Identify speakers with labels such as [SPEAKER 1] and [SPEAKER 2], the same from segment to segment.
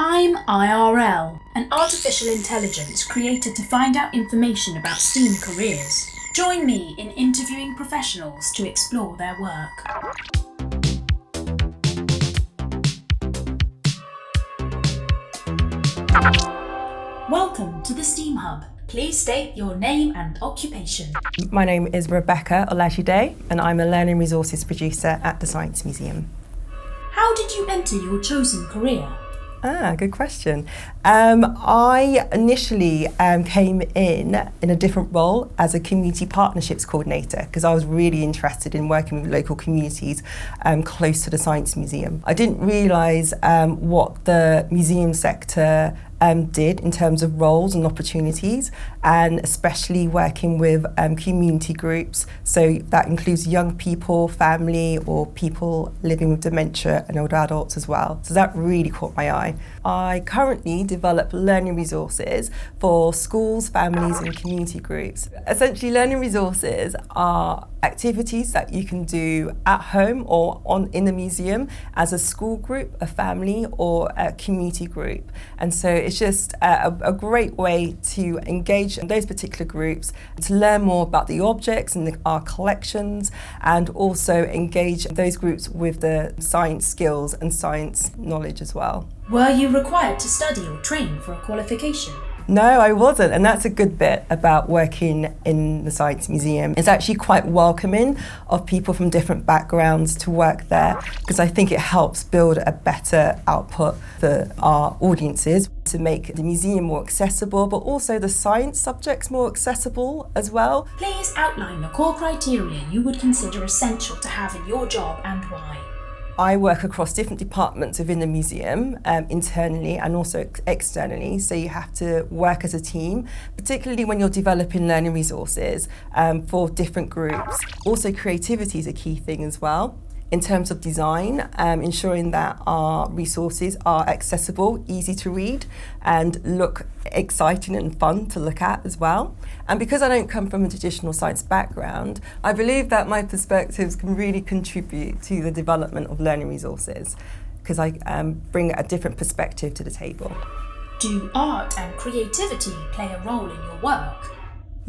[SPEAKER 1] I'm IRL, an artificial intelligence created to find out information about STEAM careers. Join me in interviewing professionals to explore their work. Welcome to the STEAM Hub. Please state your name and occupation.
[SPEAKER 2] My name is Rebecca Olajide and I'm a learning resources producer at the Science Museum.
[SPEAKER 1] How did you enter your chosen career?
[SPEAKER 2] Good question. I initially came in a different role as a community partnerships coordinator because I was really interested in working with local communities close to the Science Museum. I didn't realise what the museum sector did in terms of roles and opportunities, and especially working with community groups. So that includes young people, family, or people living with dementia and older adults as well. So that really caught my eye. I currently develop learning resources for schools, families, and community groups. Essentially, learning resources are activities that you can do at home or in the museum as a school group, a family, or a community group. And so it's just a great way to engage in those particular groups, to learn more about the objects and our collections, and also engage those groups with the science skills and science knowledge as well.
[SPEAKER 1] Were you required to study or train for a qualification?
[SPEAKER 2] No, I wasn't, and that's a good bit about working in the Science Museum. It's actually quite welcoming of people from different backgrounds to work there, because I think it helps build a better output for our audiences to make the museum more accessible, but also the science subjects more accessible as well.
[SPEAKER 1] Please outline the core criteria you would consider essential to have in your job and why.
[SPEAKER 2] I work across different departments within the museum, internally and also externally, so you have to work as a team, particularly when you're developing learning resources for different groups. Also, creativity is a key thing as well. In terms of design, ensuring that our resources are accessible, easy to read, and look exciting and fun to look at as well. And because I don't come from a traditional science background, I believe that my perspectives can really contribute to the development of learning resources, because I bring a different perspective to the table.
[SPEAKER 1] Do art and creativity play a role in your work?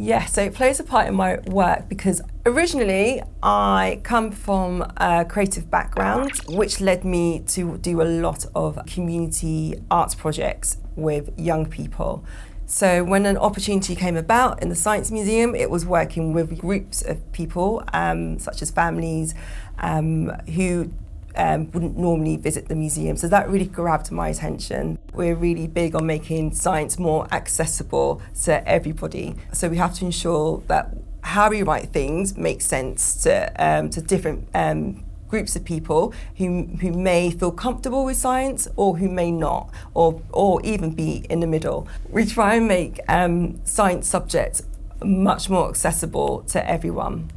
[SPEAKER 2] Yes, so it plays a part in my work because originally I come from a creative background, which led me to do a lot of community arts projects with young people. So when an opportunity came about in the Science Museum, it was working with groups of people, such as families, who wouldn't normally visit the museum. So that really grabbed my attention. We're really big on making science more accessible to everybody. So we have to ensure that how we write things makes sense to different groups of people who may feel comfortable with science or who may not, or even be in the middle. We try and make science subjects much more accessible to everyone.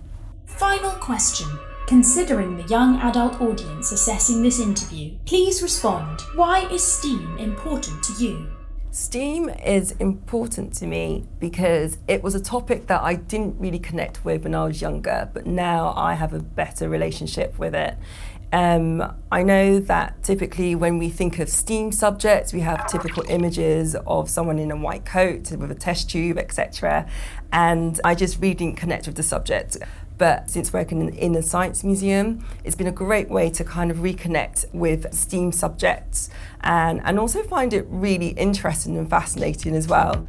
[SPEAKER 1] Final question. Considering the young adult audience assessing this interview, please respond. Why is STEAM important to you?
[SPEAKER 2] STEAM is important to me because it was a topic that I didn't really connect with when I was younger, but now I have a better relationship with it. I know that typically when we think of STEAM subjects, we have typical images of someone in a white coat with a test tube, etc. And I just really didn't connect with the subject. But since working in the Science Museum, it's been a great way to kind of reconnect with STEAM subjects and also find it really interesting and fascinating as well.